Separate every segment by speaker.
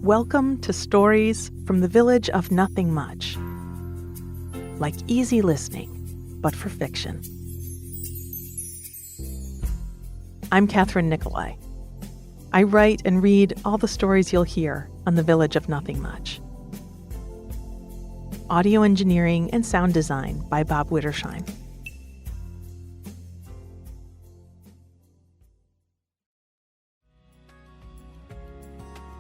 Speaker 1: Welcome to Stories from the Village of Nothing Much. Like easy listening, but for fiction. I'm Kathryn Nicolai. I write and read all the stories you'll hear on the Village of Nothing Much. Audio engineering and sound design by Bob Wittersheim.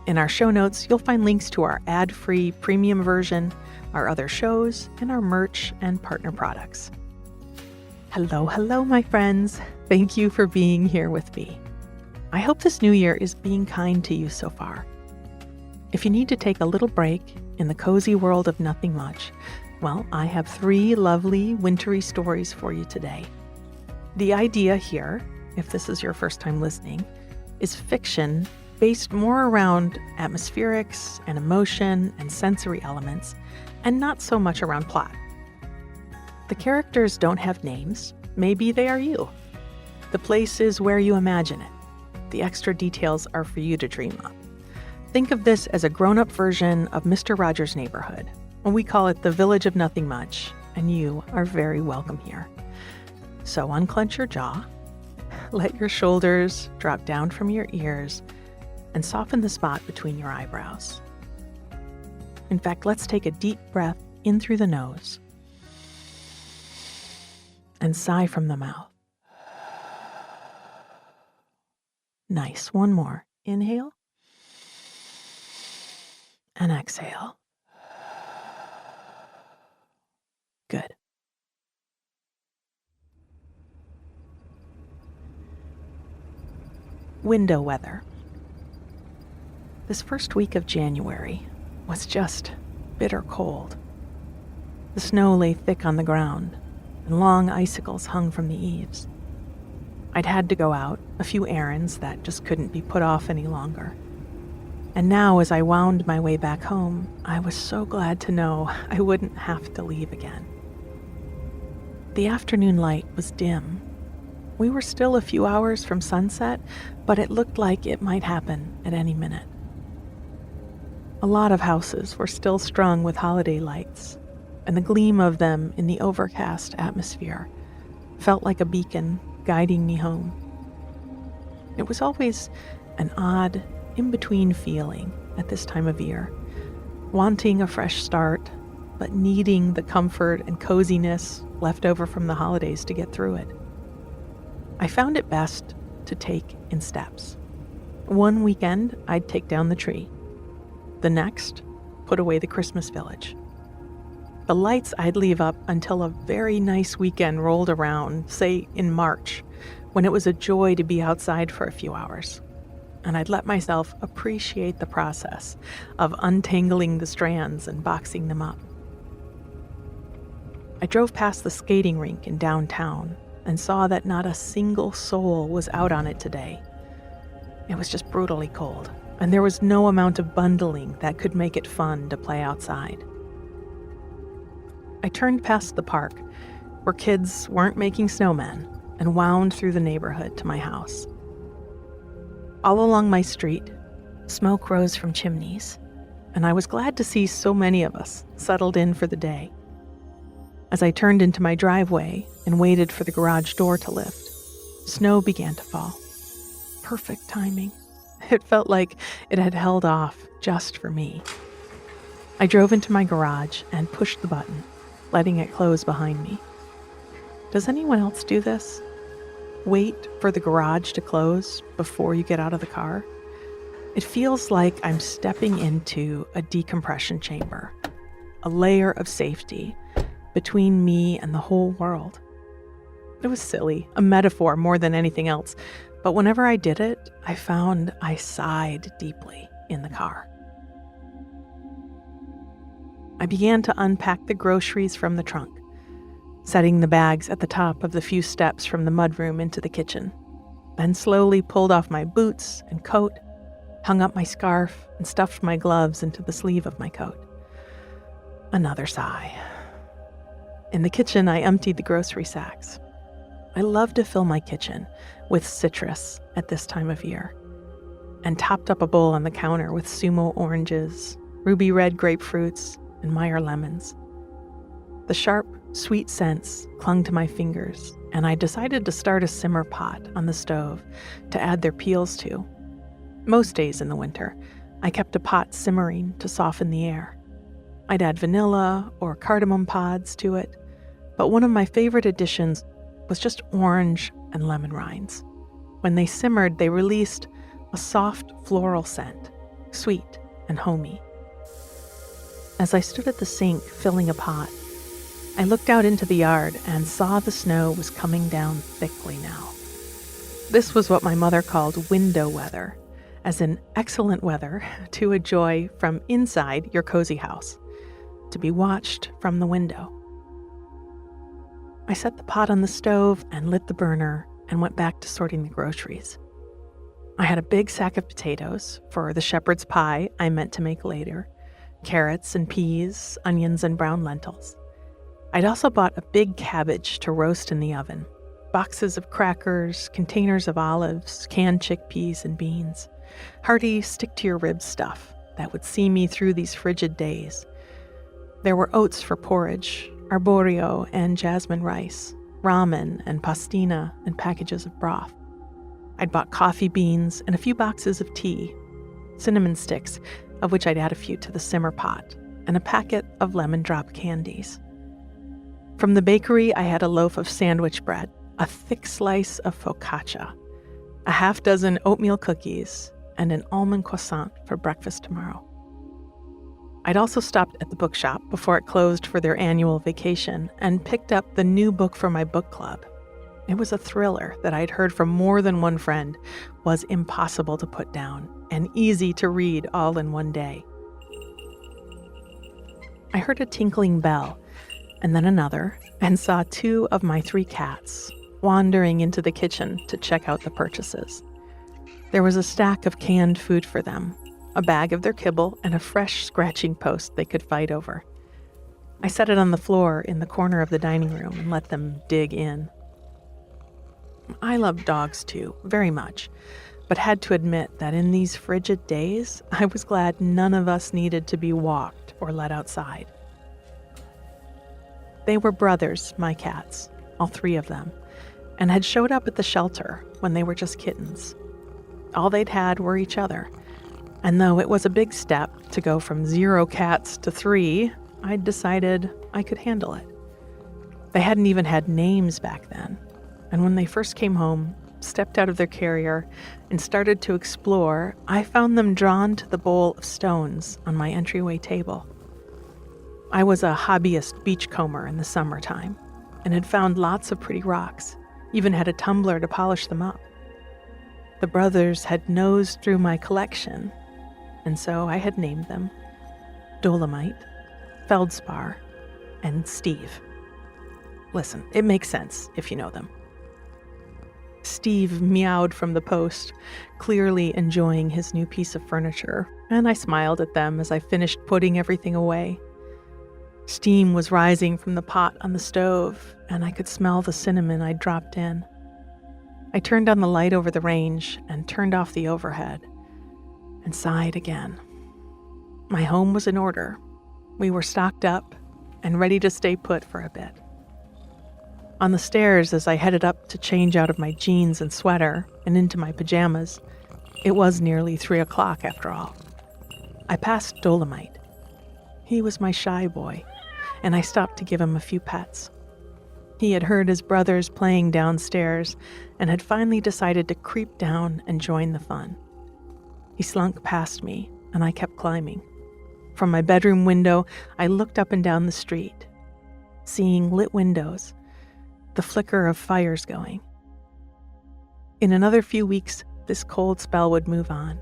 Speaker 1: In our show notes, you'll find links to our ad-free premium version, our other shows, and our merch and partner products. Hello, my friends. Thank you for being here with me. I hope this new year is being kind to you so far. If you need to take a little break in the cozy world of nothing much, well, I have 3 lovely wintry stories for you today. The idea here, if this is your first time listening, is fiction based more around atmospherics and emotion and sensory elements, and not so much around plot. The characters don't have names. Maybe they are you. The place is where you imagine it. The extra details are for you to dream up. Think of this as a grown-up version of Mr. Rogers' Neighborhood. We call it the Village of Nothing Much, and you are very welcome here. So unclench your jaw, let your shoulders drop down from your ears, and soften the spot between your eyebrows. In fact, let's take a deep breath in through the nose and sigh from the mouth. Nice. One more. Inhale and exhale. Good. Window weather. This first week of January was just bitter cold. The snow lay thick on the ground, and long icicles hung from the eaves. I'd had to go out, a few errands that just couldn't be put off any longer. And now, as I wound my way back home, I was so glad to know I wouldn't have to leave again. The afternoon light was dim. We were still a few hours from sunset, but it looked like it might happen at any minute. A lot of houses were still strung with holiday lights, and the gleam of them in the overcast atmosphere felt like a beacon guiding me home. It was always an odd, in-between feeling at this time of year, wanting a fresh start, but needing the comfort and coziness left over from the holidays to get through it. I found it best to take in steps. One weekend, I'd take down the tree. The next, put away the Christmas village. The lights I'd leave up until a very nice weekend rolled around, say in March, when it was a joy to be outside for a few hours. And I'd let myself appreciate the process of untangling the strands and boxing them up. I drove past the skating rink in downtown and saw that not a single soul was out on it today. It was just brutally cold, and there was no amount of bundling that could make it fun to play outside. I turned past the park, where kids weren't making snowmen, and wound through the neighborhood to my house. All along my street, smoke rose from chimneys, and I was glad to see so many of us settled in for the day. As I turned into my driveway and waited for the garage door to lift, snow began to fall. Perfect timing. It felt like it had held off just for me. I drove into my garage and pushed the button, letting it close behind me. Does anyone else do this? Wait for the garage to close before you get out of the car? It feels like I'm stepping into a decompression chamber, a layer of safety between me and the whole world. It was silly, a metaphor more than anything else, but whenever I did it, I found I sighed deeply in the car. I began to unpack the groceries from the trunk, setting the bags at the top of the few steps from the mudroom into the kitchen, then slowly pulled off my boots and coat, hung up my scarf, and stuffed my gloves into the sleeve of my coat. Another sigh. In the kitchen, I emptied the grocery sacks. I love to fill my kitchen with citrus at this time of year. and topped up a bowl on the counter with sumo oranges, ruby red grapefruits, and Meyer lemons. The sharp, sweet scents clung to my fingers, and I decided to start a simmer pot on the stove to add their peels to. Most days in the winter, I kept a pot simmering to soften the air. I'd add vanilla or cardamom pods to it, but one of my favorite additions was just orange and lemon rinds. When they simmered, they released a soft floral scent, sweet and homey. As I stood at the sink filling a pot, I looked out into the yard and saw the snow was coming down thickly now. This was what my mother called window weather, as in excellent weather to enjoy from inside your cozy house, to be watched from the window. I set the pot on the stove and lit the burner and went back to sorting the groceries. I had a big sack of potatoes for the shepherd's pie I meant to make later, carrots and peas, onions and brown lentils. I'd also bought a big cabbage to roast in the oven, boxes of crackers, containers of olives, canned chickpeas and beans, hearty stick-to-your-ribs stuff that would see me through these frigid days. There were oats for porridge, arborio and jasmine rice, ramen and pastina, and packages of broth. I'd bought coffee beans and a few boxes of tea, cinnamon sticks, of which I'd add a few to the simmer pot, and a packet of lemon drop candies. From the bakery, I had a loaf of sandwich bread, a thick slice of focaccia, a half dozen oatmeal cookies, and an almond croissant for breakfast tomorrow. I'd also stopped at the bookshop before it closed for their annual vacation and picked up the new book for my book club. It was a thriller that I'd heard from more than one friend was impossible to put down and easy to read all in one day. I heard a tinkling bell, and then another, and saw 2 of my 3 cats wandering into the kitchen to check out the purchases. There was a stack of canned food for them, a bag of their kibble, and a fresh scratching post they could fight over. I set it on the floor in the corner of the dining room and let them dig in. I love dogs too, very much, but had to admit that in these frigid days, I was glad none of us needed to be walked or let outside. They were brothers, my cats, all 3 of them, and had showed up at the shelter when they were just kittens. All they'd had were each other, and though it was a big step to go from 0 cats to 3, I'd decided I could handle it. They hadn't even had names back then, and when they first came home, stepped out of their carrier, and started to explore, I found them drawn to the bowl of stones on my entryway table. I was a hobbyist beachcomber in the summertime, and had found lots of pretty rocks, even had a tumbler to polish them up. The brothers had nosed through my collection, and so I had named them Dolomite, Feldspar, and Steve. Listen, it makes sense if you know them. Steve meowed from the post, clearly enjoying his new piece of furniture, and I smiled at them as I finished putting everything away. Steam was rising from the pot on the stove, and I could smell the cinnamon I'd dropped in. I turned on the light over the range and turned off the overhead, and sighed again. My home was in order. We were stocked up and ready to stay put for a bit. On the stairs, as I headed up to change out of my jeans and sweater and into my pajamas, it was nearly 3 o'clock after all. I passed Dolomite. He was my shy boy, and I stopped to give him a few pets. He had heard his brothers playing downstairs and had finally decided to creep down and join the fun. He slunk past me, and I kept climbing. From my bedroom window, I looked up and down the street, seeing lit windows, the flicker of fires going. In another few weeks, this cold spell would move on.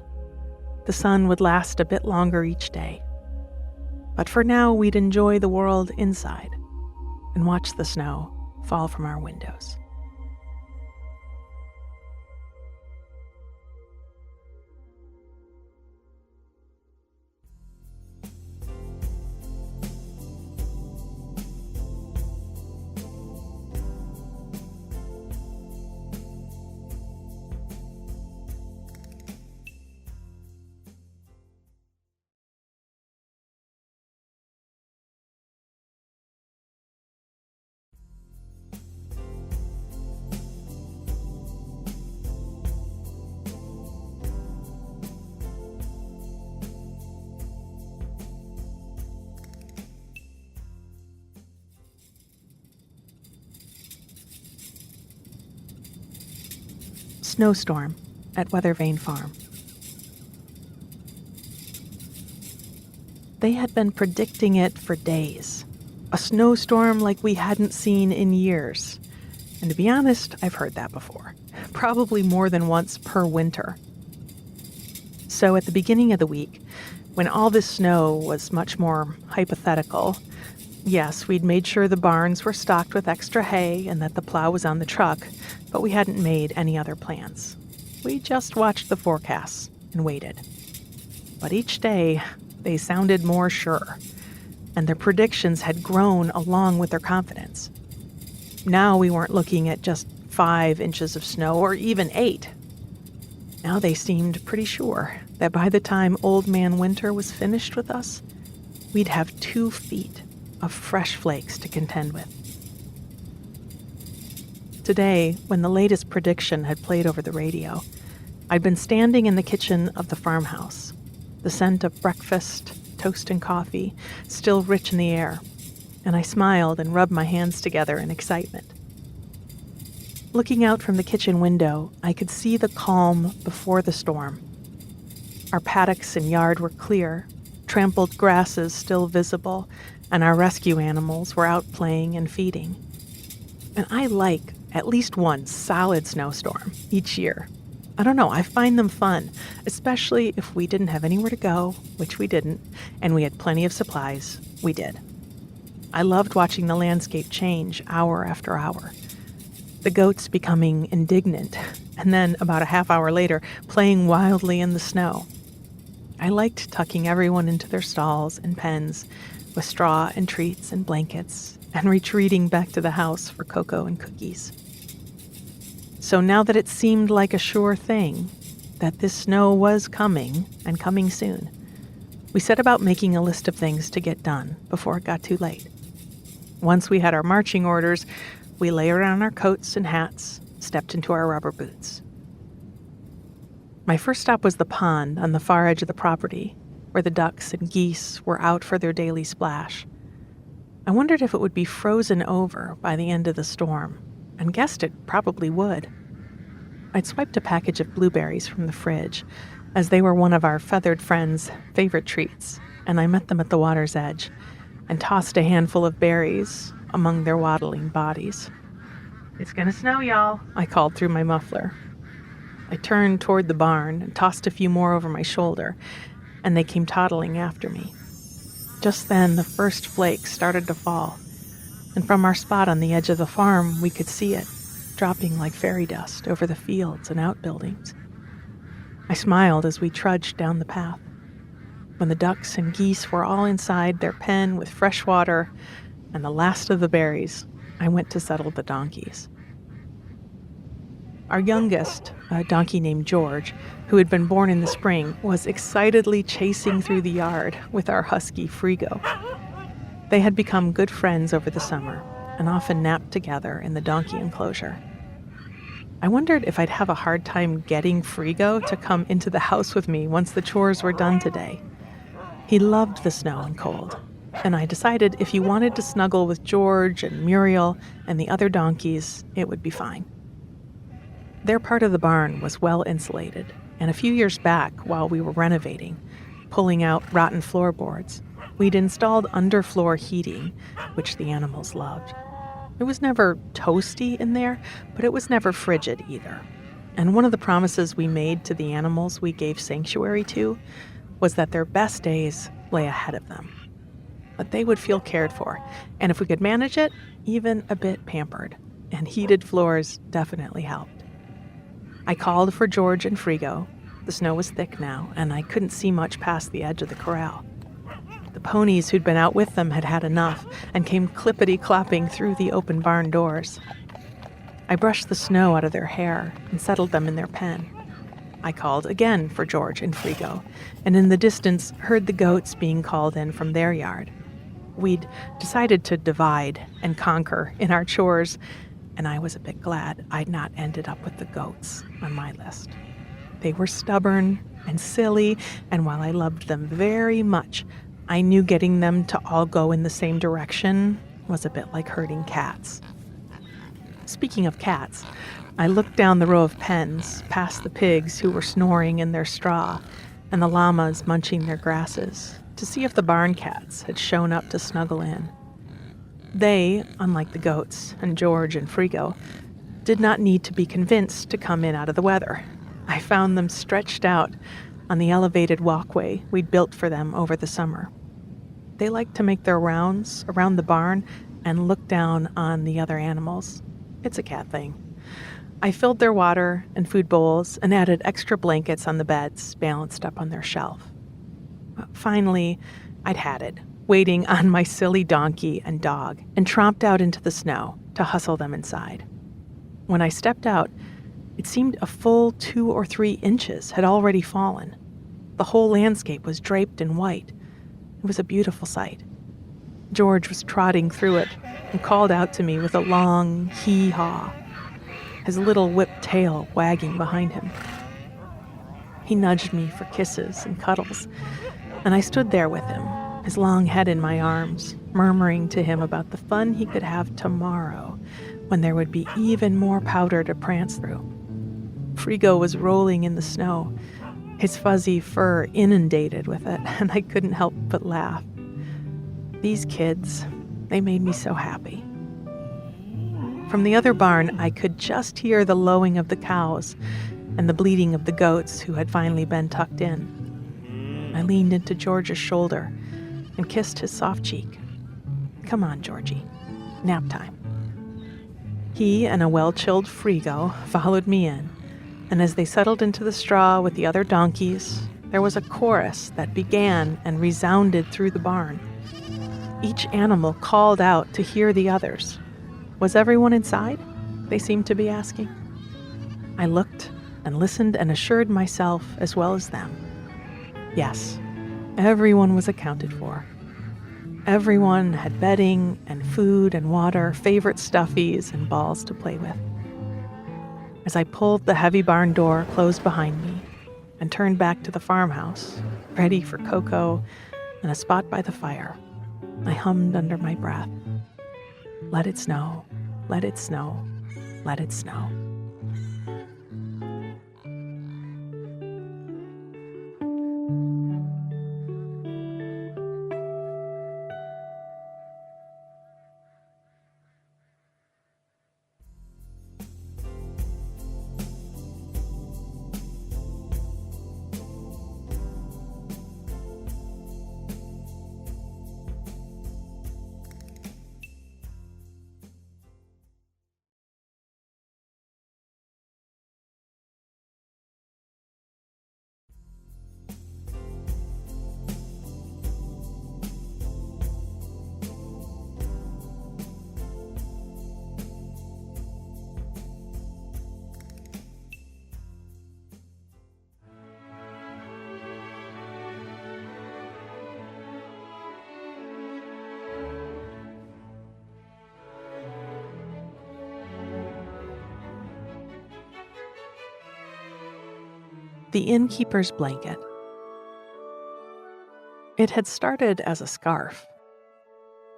Speaker 1: The sun would last a bit longer each day. But for now, we'd enjoy the world inside and watch the snow fall from our windows. Snowstorm at Weathervane Farm. They had been predicting it for days. A snowstorm like we hadn't seen in years. And to be honest, I've heard that before. Probably more than once per winter. So at the beginning of the week, when all this snow was much more hypothetical, yes, we'd made sure the barns were stocked with extra hay and that the plow was on the truck, but we hadn't made any other plans. We just watched the forecasts and waited. But each day, they sounded more sure, and their predictions had grown along with their confidence. Now we weren't looking at just 5 inches of snow or even 8. Now they seemed pretty sure that by the time Old Man Winter was finished with us, we'd have 2 feet of fresh flakes to contend with. Today, when the latest prediction had played over the radio, I'd been standing in the kitchen of the farmhouse, the scent of breakfast, toast and coffee, still rich in the air, and I smiled and rubbed my hands together in excitement. Looking out from the kitchen window, I could see the calm before the storm. Our paddocks and yard were clear, trampled grasses still visible, and our rescue animals were out playing and feeding. And I like at least one solid snowstorm each year. I don't know, I find them fun, especially if we didn't have anywhere to go, which we didn't, and we had plenty of supplies, we did. I loved watching the landscape change hour after hour. The goats becoming indignant, and then about a half hour later, playing wildly in the snow. I liked tucking everyone into their stalls and pens with straw and treats and blankets, and retreating back to the house for cocoa and cookies. So now that it seemed like a sure thing, that this snow was coming, and coming soon, we set about making a list of things to get done before it got too late. Once we had our marching orders, we layered on our coats and hats, stepped into our rubber boots. My first stop was the pond on the far edge of the property, where the ducks and geese were out for their daily splash. I wondered if it would be frozen over by the end of the storm, and guessed it probably would. I'd swiped a package of blueberries from the fridge, as they were one of our feathered friends' favorite treats, and I met them at the water's edge, and tossed a handful of berries among their waddling bodies. "It's gonna snow, y'all," I called through my muffler. I turned toward the barn and tossed a few more over my shoulder, and they came toddling after me. Just then, the first flakes started to fall, and from our spot on the edge of the farm, we could see it, dropping like fairy dust over the fields and outbuildings. I smiled as we trudged down the path. When the ducks and geese were all inside their pen with fresh water and the last of the berries, I went to settle the donkeys. Our youngest, a donkey named George, who had been born in the spring, was excitedly chasing through the yard with our husky Frigo. They had become good friends over the summer and often napped together in the donkey enclosure. I wondered if I'd have a hard time getting Frigo to come into the house with me once the chores were done today. He loved the snow and cold, and I decided if he wanted to snuggle with George and Muriel and the other donkeys, it would be fine. Their part of the barn was well insulated, and a few years back, while we were renovating, pulling out rotten floorboards, we'd installed underfloor heating, which the animals loved. It was never toasty in there, but it was never frigid either. And one of the promises we made to the animals we gave sanctuary to was that their best days lay ahead of them. But they would feel cared for, and if we could manage it, even a bit pampered, and heated floors definitely helped. I called for George and Frigo. The snow was thick now, and I couldn't see much past the edge of the corral. The ponies who'd been out with them had had enough and came clippity-clopping through the open barn doors. I brushed the snow out of their hair and settled them in their pen. I called again for George and Frigo, and in the distance heard the goats being called in from their yard. We'd decided to divide and conquer in our chores, and I was a bit glad I'd not ended up with the goats on my list. They were stubborn and silly, and while I loved them very much, I knew getting them to all go in the same direction was a bit like herding cats. Speaking of cats, I looked down the row of pens, past the pigs who were snoring in their straw and the llamas munching their grasses, to see if the barn cats had shown up to snuggle in. They, unlike the goats and George and Frigo, did not need to be convinced to come in out of the weather. I found them stretched out on the elevated walkway we'd built for them over the summer. They liked to make their rounds around the barn and look down on the other animals. It's a cat thing. I filled their water and food bowls and added extra blankets on the beds balanced up on their shelf. Finally, I'd had it, waiting on my silly donkey and dog, and tromped out into the snow to hustle them inside. When I stepped out, it seemed a full 2 or 3 inches had already fallen. The whole landscape was draped in white. It was a beautiful sight. George was trotting through it and called out to me with a long hee-haw, his little whipped tail wagging behind him. He nudged me for kisses and cuddles, and I stood there with him, his long head in my arms, murmuring to him about the fun he could have tomorrow when there would be even more powder to prance through. Frigo was rolling in the snow, his fuzzy fur inundated with it, and I couldn't help but laugh. These kids, they made me so happy. From the other barn, I could just hear the lowing of the cows and the bleating of the goats who had finally been tucked in. I leaned into George's shoulder and kissed his soft cheek. "Come on, Georgie, nap time." He and a well-chilled Frigo followed me in, and as they settled into the straw with the other donkeys, there was a chorus that began and resounded through the barn. Each animal called out to hear the others. Was everyone inside? They seemed to be asking. I looked and listened and assured myself as well as them. Yes, everyone was accounted for. Everyone had bedding and food and water, favorite stuffies and balls to play with. As I pulled the heavy barn door closed behind me and turned back to the farmhouse, ready for cocoa and a spot by the fire, I hummed under my breath, "Let it snow, let it snow, let it snow." The Innkeeper's blanket. It had started as a scarf.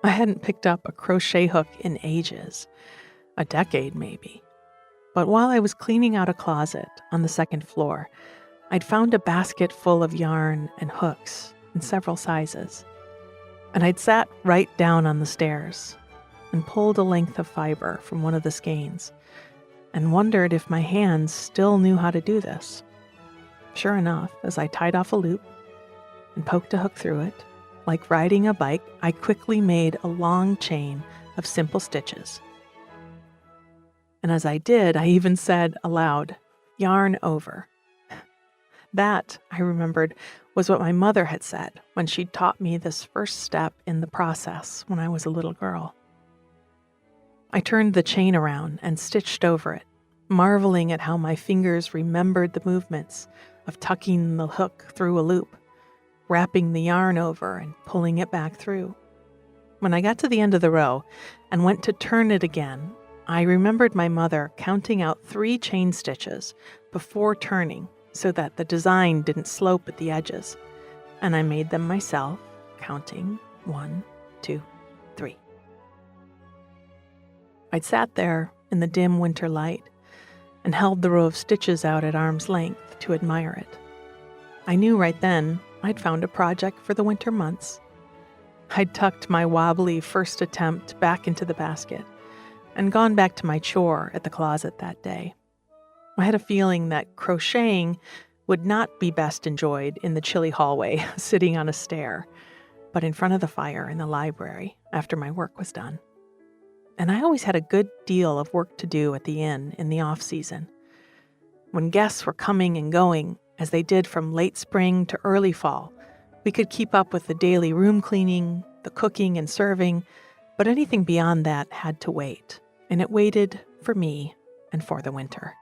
Speaker 1: I hadn't picked up a crochet hook in ages, a decade maybe. But while I was cleaning out a closet on the second floor, I'd found a basket full of yarn and hooks in several sizes. And I'd sat right down on the stairs and pulled a length of fiber from one of the skeins and wondered if my hands still knew how to do this. Sure enough, as I tied off a loop and poked a hook through it, like riding a bike, I quickly made a long chain of simple stitches. And as I did, I even said aloud, "Yarn over." That, I remembered, was what my mother had said when she'd taught me this first step in the process when I was a little girl. I turned the chain around and stitched over it, marveling at how my fingers remembered the movements of tucking the hook through a loop, wrapping the yarn over and pulling it back through. When I got to the end of the row and went to turn it again, I remembered my mother counting out 3 chain stitches before turning so that the design didn't slope at the edges, and I made them myself, counting 1, 2, 3. I'd sat there in the dim winter light, and held the row of stitches out at arm's length to admire it. I knew right then I'd found a project for the winter months. I'd tucked my wobbly first attempt back into the basket and gone back to my chore at the closet that day. I had a feeling that crocheting would not be best enjoyed in the chilly hallway, sitting on a stair, but in front of the fire in the library after my work was done. And I always had a good deal of work to do at the inn in the off-season. When guests were coming and going, as they did from late spring to early fall, we could keep up with the daily room cleaning, the cooking and serving, but anything beyond that had to wait, and it waited for me and for the winter.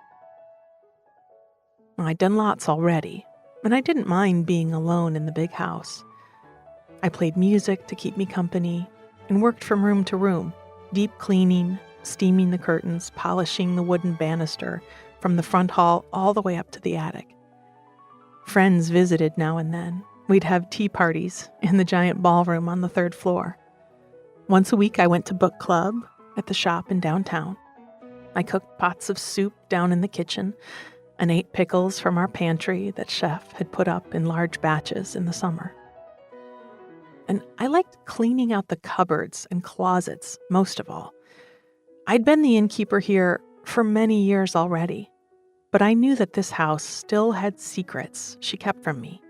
Speaker 1: I'd done lots already, and I didn't mind being alone in the big house. I played music to keep me company and worked from room to room, deep cleaning, steaming the curtains, polishing the wooden banister from the front hall all the way up to the attic. Friends visited now and then. We'd have tea parties in the giant ballroom on the 3rd floor. Once a week I went to book club at the shop in downtown. I cooked pots of soup down in the kitchen and ate pickles from our pantry that Chef had put up in large batches in the summer. And I liked cleaning out the cupboards and closets most of all. I'd been the innkeeper here for many years already, but I knew that this house still had secrets she kept from me.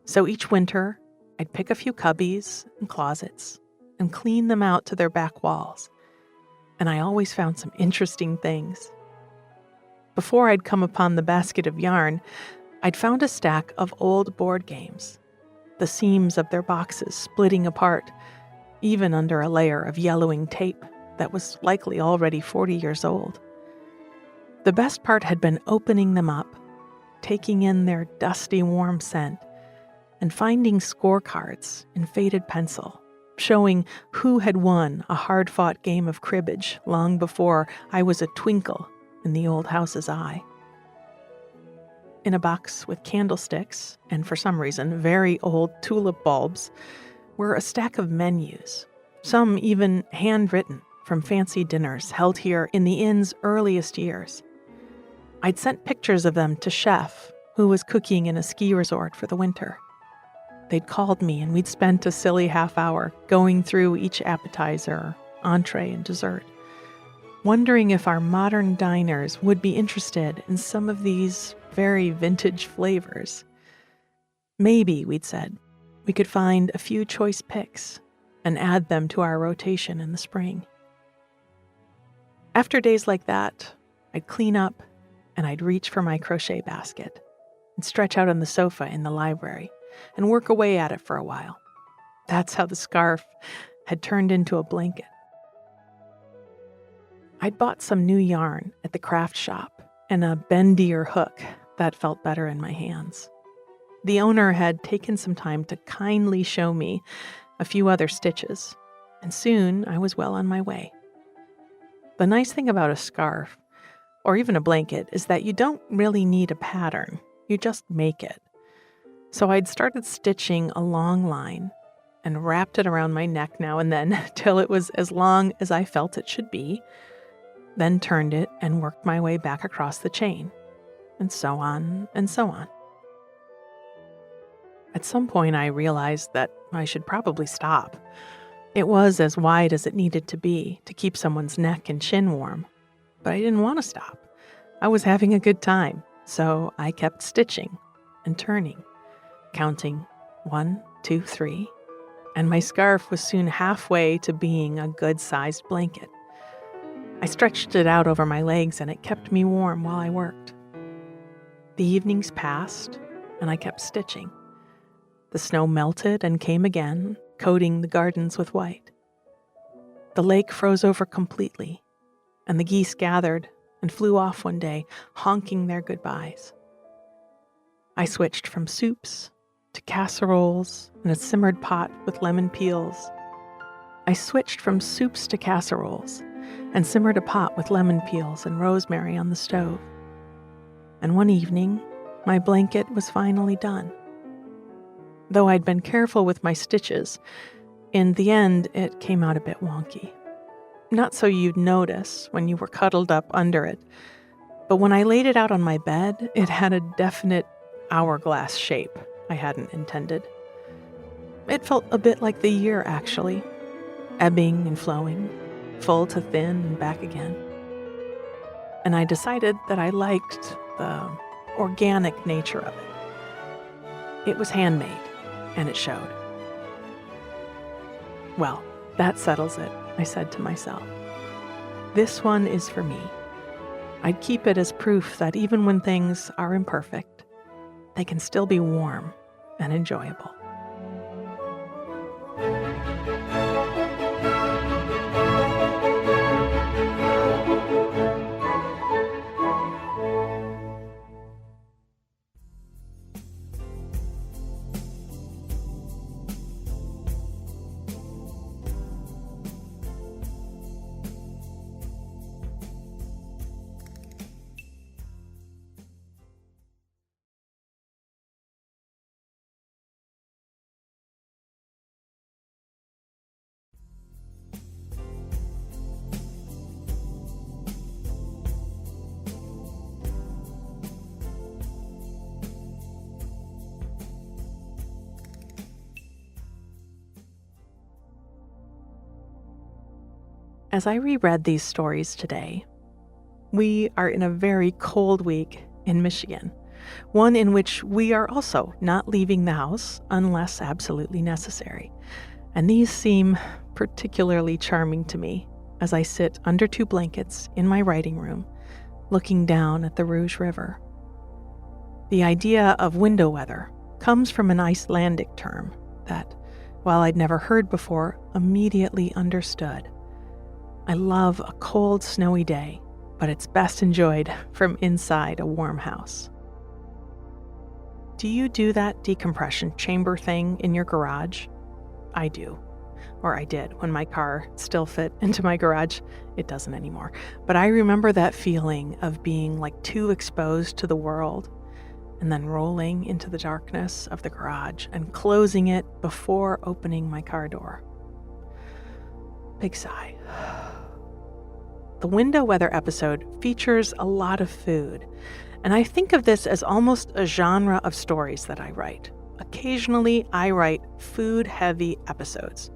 Speaker 1: So each winter, I'd pick a few cubbies and closets and clean them out to their back walls. And I always found some interesting things. Before I'd come upon the basket of yarn, I'd found a stack of old board games, the seams of their boxes splitting apart, even under a layer of yellowing tape that was likely already 40 years old. The best part had been opening them up, taking in their dusty, warm scent, and finding scorecards in faded pencil, showing who had won a hard-fought game of cribbage long before I was a twinkle in the old house's eye. In a box with candlesticks, and for some reason very old tulip bulbs, were a stack of menus, some even handwritten from fancy dinners held here in the inn's earliest years. I'd sent pictures of them to Chef, who was cooking in a ski resort for the winter. They'd called me and we'd spent a silly half hour going through each appetizer, entree, and dessert, wondering if our modern diners would be interested in some of these very vintage flavors. Maybe, we'd said, we could find a few choice picks and add them to our rotation in the spring. After days like that, I'd clean up and I'd reach for my crochet basket and stretch out on the sofa in the library and work away at it for a while. That's how the scarf had turned into a blanket. I'd bought some new yarn at the craft shop and a bendier hook that felt better in my hands. The owner had taken some time to kindly show me a few other stitches, and soon I was well on my way. The nice thing about a scarf, or even a blanket, is that you don't really need a pattern. You just make it. So I'd started stitching a long line and wrapped it around my neck now and then till it was as long as I felt it should be, then turned it and worked my way back across the chain, and so on and so on. At some point I realized that I should probably stop. It was as wide as it needed to be to keep someone's neck and chin warm, but I didn't want to stop. I was having a good time, so I kept stitching and turning, counting 1, 2, 3, and my scarf was soon halfway to being a good-sized blanket. I stretched it out over my legs and it kept me warm while I worked. The evenings passed and I kept stitching. The snow melted and came again, coating the gardens with white. The lake froze over completely, and the geese gathered and flew off one day, honking their goodbyes. I switched from soups to casseroles and a simmered pot with lemon peels. I switched from soups to casseroles and simmered a pot with lemon peels and rosemary on the stove. And one evening, my blanket was finally done. Though I'd been careful with my stitches, in the end it came out a bit wonky. Not so you'd notice when you were cuddled up under it, But when I laid it out on my bed, it had a definite hourglass shape I hadn't intended. It felt a bit like the year, actually, ebbing and flowing, full to thin and back again. And I decided that I liked the organic nature of it. It was handmade, and it showed. Well, that settles it, I said to myself. This one is for me. I'd keep it as proof that even when things are imperfect, they can still be warm and enjoyable. As I reread these stories today, we are in a very cold week in Michigan, one in which we are also not leaving the house unless absolutely necessary. And these seem particularly charming to me as I sit under 2 blankets in my writing room, looking down at the Rouge River. The idea of window weather comes from an Icelandic term that, while I'd never heard before, immediately understood. I love a cold, snowy day, but it's best enjoyed from inside a warm house. Do you do that decompression chamber thing in your garage? I do. Or I did when my car still fit into my garage. It doesn't anymore. But I remember that feeling of being like too exposed to the world and then rolling into the darkness of the garage and closing it before opening my car door. Big sigh. The window weather episode features a lot of food, and I think of this as almost a genre of stories that I write. Occasionally, I write food-heavy episodes,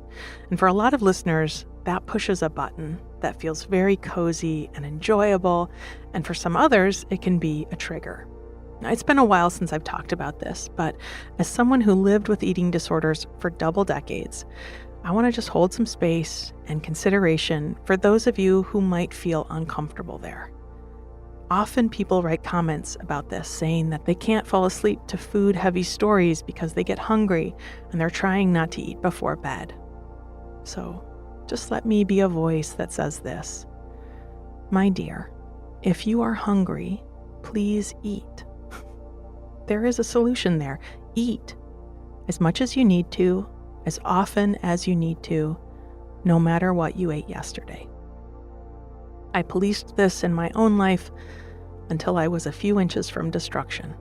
Speaker 1: and for a lot of listeners, that pushes a button that feels very cozy and enjoyable, and for some others, it can be a trigger. Now, it's been a while since I've talked about this, but as someone who lived with eating disorders for double decades, I want to just hold some space and consideration for those of you who might feel uncomfortable there. Often people write comments about this, saying that they can't fall asleep to food-heavy stories because they get hungry and they're trying not to eat before bed. So just let me be a voice that says this. My dear, if you are hungry, please eat. There is a solution there. Eat as much as you need to, as often as you need to, no matter what you ate yesterday. I policed this in my own life until I was a few inches from destruction,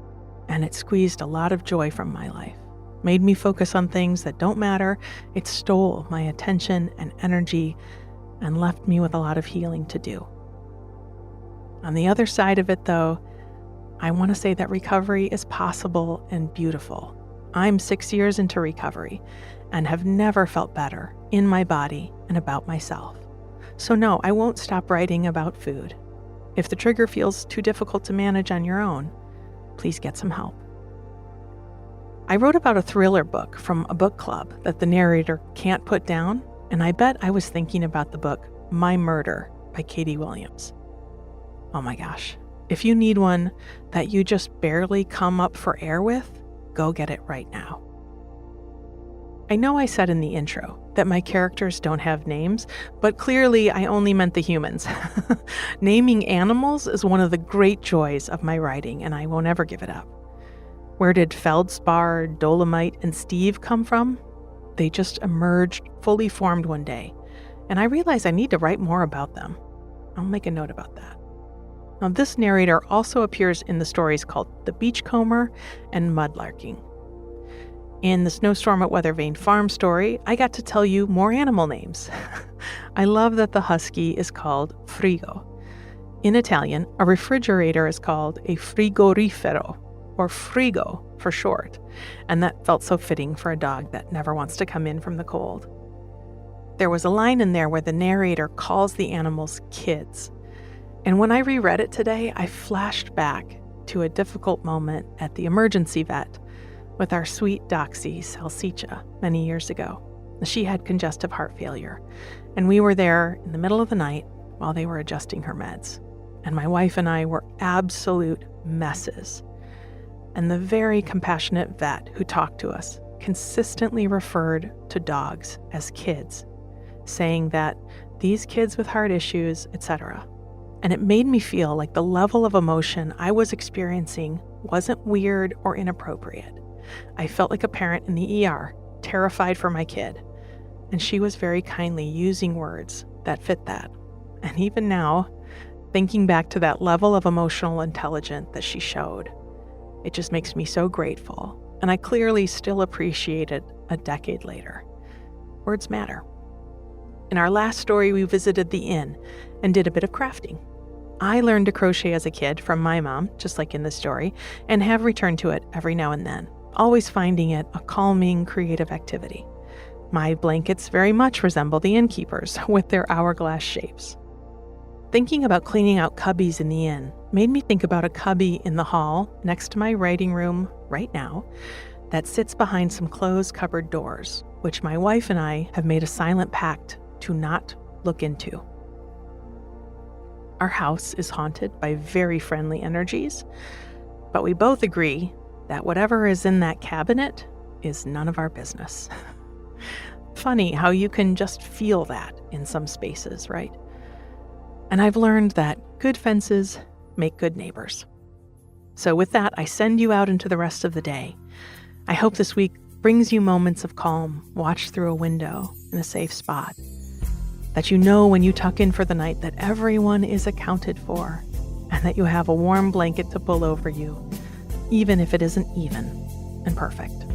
Speaker 1: and it squeezed a lot of joy from my life, made me focus on things that don't matter. It stole my attention and energy and left me with a lot of healing to do. On the other side of it, though, I want to say that recovery is possible and beautiful. I'm 6 years into recovery and have never felt better in my body and about myself. So no, I won't stop writing about food. If the trigger feels too difficult to manage on your own, please get some help. I wrote about a thriller book from a book club that the narrator can't put down, and I bet I was thinking about the book My Murder by Katie Williams. Oh my gosh, if you need one that you just barely come up for air with, go get it right now. I know I said in the intro that my characters don't have names, but clearly I only meant the humans. Naming animals is one of the great joys of my writing, and I won't ever give it up. Where did Feldspar, Dolomite, and Steve come from? They just emerged fully formed one day, and I realized I need to write more about them. I'll make a note about that. Now, this narrator also appears in the stories called The Beachcomber and Mudlarking. In the Snowstorm at Weathervane farm story, I got to tell you more animal names. I love that the husky is called Frigo. In Italian, a refrigerator is called a frigorifero, or frigo for short, and that felt so fitting for a dog that never wants to come in from the cold. There was a line in there where the narrator calls the animals kids, and when I reread it today, I flashed back to a difficult moment at the emergency vet with our sweet Doxy Salsicha many years ago. She had congestive heart failure, and we were there in the middle of the night while they were adjusting her meds. And my wife and I were absolute messes. And the very compassionate vet who talked to us consistently referred to dogs as kids, saying that these kids with heart issues, etc. And it made me feel like the level of emotion I was experiencing wasn't weird or inappropriate. I felt like a parent in the ER, terrified for my kid. And she was very kindly using words that fit that. And even now, thinking back to that level of emotional intelligence that she showed, it just makes me so grateful. And I clearly still appreciate it a decade later. Words matter. In our last story, we visited the inn and did a bit of crafting. I learned to crochet as a kid from my mom, just like in this story, and have returned to it every now and then, always finding it a calming, creative activity. My blankets very much resemble the Innkeeper's with their hourglass shapes. Thinking about cleaning out cubbies in the inn made me think about a cubby in the hall next to my writing room right now that sits behind some closed cupboard doors, which my wife and I have made a silent pact to not look into. Our house is haunted by very friendly energies, but we both agree that whatever is in that cabinet is none of our business. Funny how you can just feel that in some spaces, right? And I've learned that good fences make good neighbors. So with that, I send you out into the rest of the day. I hope this week brings you moments of calm, watched through a window in a safe spot. That you know when you tuck in for the night that everyone is accounted for, and that you have a warm blanket to pull over you, even if it isn't even and perfect.